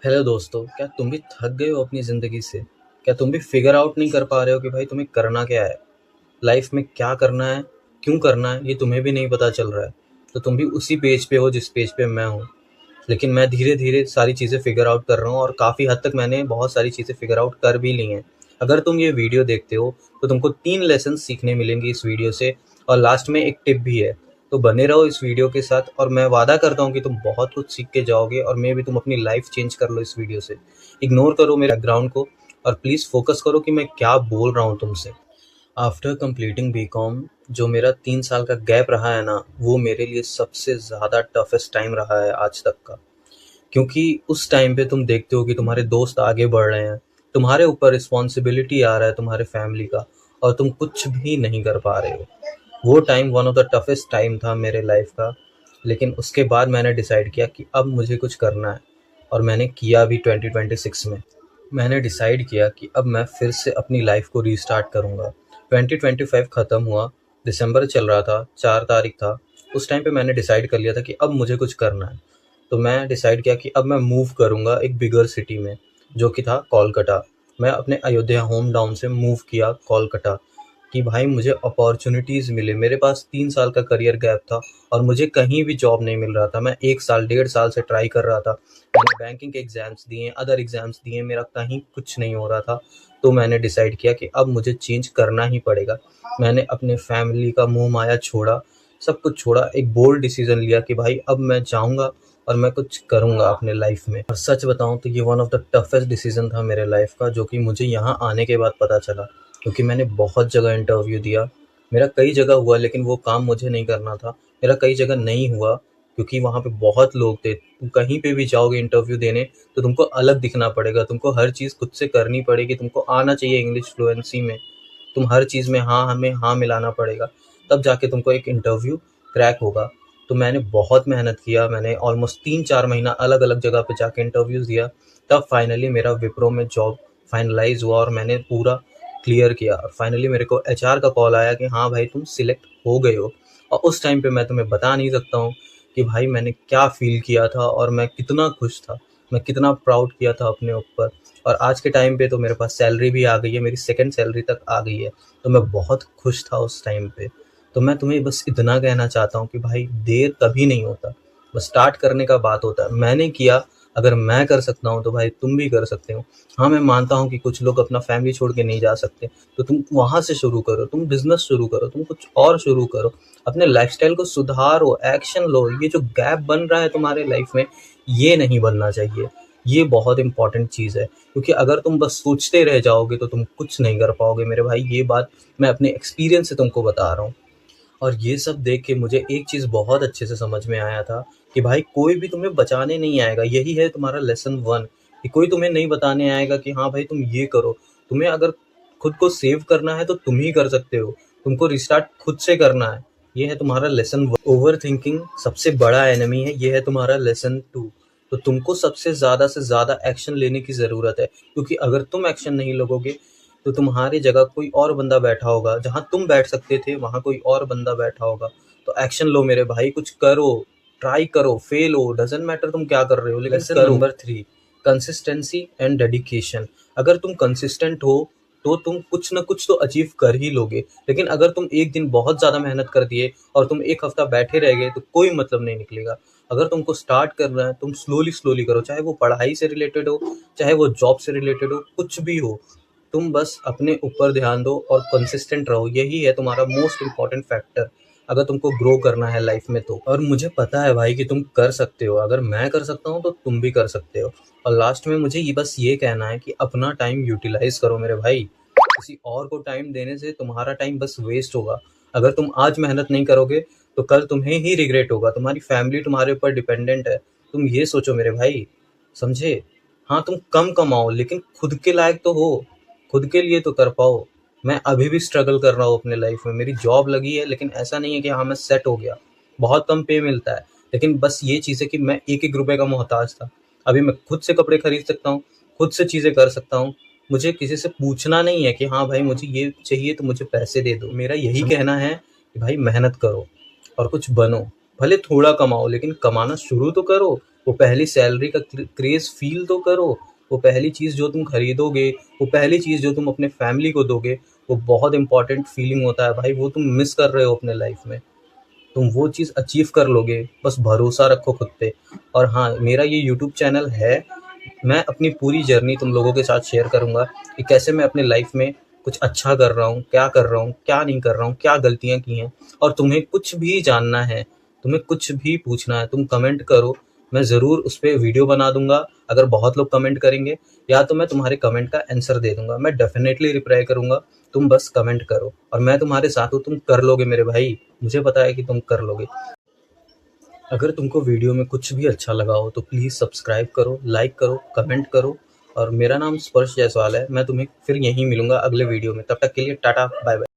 Hello दोस्तों, क्या तुम भी थक गए हो अपनी ज़िंदगी से? क्या तुम भी फ़िगर आउट नहीं कर पा रहे हो कि भाई तुम्हें करना क्या है? लाइफ़ में क्या करना है, क्यों करना है, ये तुम्हें भी नहीं पता चल रहा है। तो तुम भी उसी पेज पे हो जिस पेज पे मैं हूँ। लेकिन मैं धीरे-धीरे सारी चीज़ें फ़िगर आउट कर रहा हूँ और काफ़ी हद तक मैंने बहुत सारी चीज़ें फ़िगर आउट कर भी ली हैं। अगर तुम ये वीडियो देखते हो, तो तुमको 3 लेसन सीखने मिलेंगे इस वीडियो से और लास्ट में एक टिप भी है। तो बने रहो इस वीडियो के साथ और मैं वादा करता हूँ कि तुम बहुत कुछ सीख के जाओगे और मे बी तुम अपनी लाइफ़ चेंज कर लो इस वीडियो से। इग्नोर करो मेरे बैकग्राउंड को और प्लीज़ फ़ोकस करो कि मैं क्या बोल रहा हूँ तुमसे। आफ्टर कंप्लीटिंग बीकॉम जो मेरा 3 साल का गैप रहा है ना, वो मेरे लिए सबसे ज़्यादा टफ़ेस्ट टाइम रहा है आज तक का। क्योंकि उस टाइम पे तुम देखते हो कि तुम्हारे दोस्त आगे बढ़ रहे हैं, तुम्हारे ऊपर रिस्पॉन्सिबिलिटी आ रहा है तुम्हारे फैमिली का और तुम कुछ भी नहीं कर पा रहे हो। वो time one of the toughest time था मेरे लाइफ का। लेकिन उसके बाद मैंने डिसाइड किया कि अब मुझे कुछ करना है और मैंने किया भी 2026 में। मैंने डिसाइड किया कि अब मैं फिर से अपनी लाइफ को रीस्टार्ट करूँगा। 2025 ख़त्म हुआ, दिसंबर चल रहा था, 4 तारीख था। उस टाइम पे मैंने डिसाइड कर लिया था कि अब मुझे कुछ करना है। तो मैं डिसाइड किया कि अब मैं मूव करूँगा एक बिगर सिटी में, जो कि था कोलकाता। मैं अपने अयोध्या होम टाउन से मूव किया कोलकाता कि भाई मुझे अपॉर्चुनिटीज़ मिले। मेरे पास 3 साल का करियर गैप था और मुझे कहीं भी जॉब नहीं मिल रहा था। मैं 1 साल, डेढ़ साल से ट्राई कर रहा था। मैंने बैंकिंग के एग्ज़ाम्स दिए, अदर एग्ज़ाम्स दिए, मेरा कहीं कुछ नहीं हो रहा था। तो मैंने डिसाइड किया कि अब मुझे चेंज करना ही पड़ेगा। मैंने अपने फैमिली का मोह-माया छोड़ा, सब कुछ छोड़ा, एक बोल्ड डिसीज़न लिया कि भाई अब मैं जाऊँगा और मैं कुछ करूँगा अपने लाइफ़ में। और सच बताऊँ तो ये one of the toughest decision था मेरे लाइफ़ का, जो कि मुझे यहाँ आने के बाद पता चला। क्योंकि मैंने बहुत जगह इंटरव्यू दिया। मेरा कई जगह हुआ लेकिन वो काम मुझे नहीं करना था। मेरा कई जगह नहीं हुआ क्योंकि वहाँ पे बहुत लोग थे। तुम कहीं पे भी जाओगे इंटरव्यू देने तो तुमको अलग दिखना पड़ेगा। तुमको हर चीज़ खुद से करनी पड़ेगी। तुमको आना चाहिए इंग्लिश फ्लुएंसी में। तुम हर चीज़ में हाँ, हमें हाँ मिलाना पड़ेगा। तब जाके तुमको एक इंटरव्यू क्रैक होगा। तो मैंने बहुत मेहनत किया। मैंने ऑलमोस्ट 3-4 महीना अलग-अलग जगह पे जाके इंटरव्यूज़ दिया। तब फाइनली मेरा विप्रो में जॉब फाइनलाइज़ हुआ और मैंने पूरा क्लियर किया और फाइनली मेरे को एचआर का कॉल आया कि हाँ भाई तुम सिलेक्ट हो गए हो। और उस टाइम पे मैं तुम्हें बता नहीं सकता हूँ कि भाई मैंने क्या फ़ील किया था और मैं कितना खुश था। मैं कितना प्राउड किया था अपने ऊपर। और आज के टाइम पे तो मेरे पास सैलरी भी आ गई है, मेरी सेकंड सैलरी तक आ गई है। तो मैं बहुत खुश था उस टाइम पे। तो मैं तुम्हें बस इतना कहना चाहता हूँ कि भाई देर कभी नहीं होता, बस स्टार्ट करने का बात होता है। मैंने किया, अगर मैं कर सकता हूँ तो भाई तुम भी कर सकते हो। हाँ, मैं मानता हूँ कि कुछ लोग अपना फैमिली छोड़ के नहीं जा सकते, तो तुम वहाँ से शुरू करो, तुम बिज़नेस शुरू करो, तुम कुछ और शुरू करो। अपने लाइफ़स्टाइल को सुधारो, एक्शन लो। ये जो गैप बन रहा है तुम्हारे लाइफ़ में, ये नहीं बनना चाहिए। ये बहुत इम्पोर्टेंट चीज़ है, क्योंकि अगर तुम बस सोचते रह जाओगे तो तुम कुछ नहीं कर पाओगे मेरे भाई। ये बात मैं अपने एक्सपीरियंस से तुमको बता रहा हूँ। और ये सब देख के मुझे एक चीज़ बहुत अच्छे से समझ में आया था कि भाई कोई भी तुम्हें बचाने नहीं आएगा। यही है तुम्हारा लेसन 1 कि कोई तुम्हें नहीं बताने आएगा कि हाँ भाई तुम ये करो। तुम्हें अगर खुद को सेव करना है तो तुम ही कर सकते हो। तुमको रिस्टार्ट खुद से करना है। ये है तुम्हारा लेसन 1। ओवरथिंकिंग सबसे बड़ा एनिमी है, ये है तुम्हारा लेसन 2। तो तुमको सबसे ज़्यादा से ज़्यादा एक्शन लेने की ज़रूरत है, क्योंकि अगर तुम एक्शन नहीं लोगे तो तुम्हारी जगह कोई और बंदा बैठा होगा। जहाँ तुम बैठ सकते थे वहाँ कोई और बंदा बैठा होगा। तो एक्शन लो मेरे भाई, कुछ करो, ट्राई करो, फेल हो, डज़न्ट मैटर तुम क्या कर रहे हो, लेकिन लेसन करो। Number 3, consistency and dedication. अगर तुम कंसिस्टेंट हो तो तुम कुछ ना कुछ तो अचीव कर ही लोगे। लेकिन अगर तुम एक दिन बहुत ज़्यादा मेहनत कर दिए और तुम 1 हफ्ता बैठे रह गए तो कोई मतलब नहीं निकलेगा। अगर तुमको स्टार्ट करना है तुम स्लोली करो, चाहे वो पढ़ाई से रिलेटेड हो, चाहे वो जॉब से रिलेटेड हो, कुछ भी हो। तुम बस अपने ऊपर ध्यान दो और कंसिस्टेंट रहो। यही है तुम्हारा मोस्ट इम्पॉर्टेंट फैक्टर, अगर तुमको ग्रो करना है लाइफ में तो। और मुझे पता है भाई कि तुम कर सकते हो। अगर मैं कर सकता हूँ तो तुम भी कर सकते हो। और लास्ट में मुझे ये बस ये कहना है कि अपना टाइम यूटिलाइज करो मेरे भाई। किसी और को टाइम देने से तुम्हारा टाइम बस वेस्ट होगा। अगर तुम आज मेहनत नहीं करोगे तो कल तुम्हें ही रिग्रेट होगा। तुम्हारी फैमिली तुम्हारे ऊपर डिपेंडेंट है। तुम ये सोचो मेरे भाई, समझे? हाँ, तुम कम कमाओ लेकिन खुद के लायक तो हो। खुद के लिए तो कर पाओ। मैं अभी भी स्ट्रगल कर रहा हूँ अपने लाइफ में। मेरी जॉब लगी है लेकिन ऐसा नहीं है कि हाँ मैं सेट हो गया। बहुत कम पे मिलता है, लेकिन बस ये चीज़ है कि मैं एक एक रुपए का मोहताज था। अभी मैं खुद से कपड़े खरीद सकता हूँ, खुद से चीज़ें कर सकता हूँ। मुझे किसी से पूछना नहीं है कि हाँ भाई मुझे ये चाहिए तो मुझे पैसे दे दो। मेरा यही कहना है कि भाई मेहनत करो और कुछ बनो। भले थोड़ा कमाओ लेकिन कमाना शुरू तो करो। वो पहली सैलरी का क्रेज़ फ़ील तो करो। वो पहली चीज़ जो तुम खरीदोगे, वो पहली चीज़ जो तुम अपने फैमिली को दोगे, वो बहुत इम्पोर्टेंट फीलिंग होता है भाई, वो तुम मिस कर रहे हो अपने लाइफ़ में। तुम वो चीज़ अचीव कर लोगे, बस भरोसा रखो खुद पे। और हाँ, मेरा ये यूट्यूब चैनल है, मैं अपनी पूरी जर्नी तुम लोगों के साथ शेयर करूँगा कि कैसे मैं अपने लाइफ़ में कुछ अच्छा कर रहा हूँ, क्या कर रहा हूँ, क्या नहीं कर रहा हूँ, क्या गलतियाँ की हैं। और तुम्हें कुछ भी जानना है, तुम्हें कुछ भी पूछना है, तुम कमेंट करो, मैं ज़रूर उस पे वीडियो बना दूँगा। अगर बहुत लोग कमेंट करेंगे, या तो मैं तुम्हारे कमेंट का आंसर दे दूँगा, मैं डेफ़िनेटली रिप्लाई करूँगा। तुम बस कमेंट करो और मैं तुम्हारे साथ हूँ, तुम कर लोगे मेरे भाई, मुझे पता है कि तुम कर लोगे। अगर तुमको वीडियो में कुछ भी अच्छा लगा हो तो प्लीज़ सब्सक्राइब करो, लाइक करो, कमेंट करो। और मेरा नाम स्पर्श जायसवाल है। मैं तुम्हें फिर यहीं मिलूँगा अगले वीडियो में। तब तक के लिए टाटा, बाय बाय।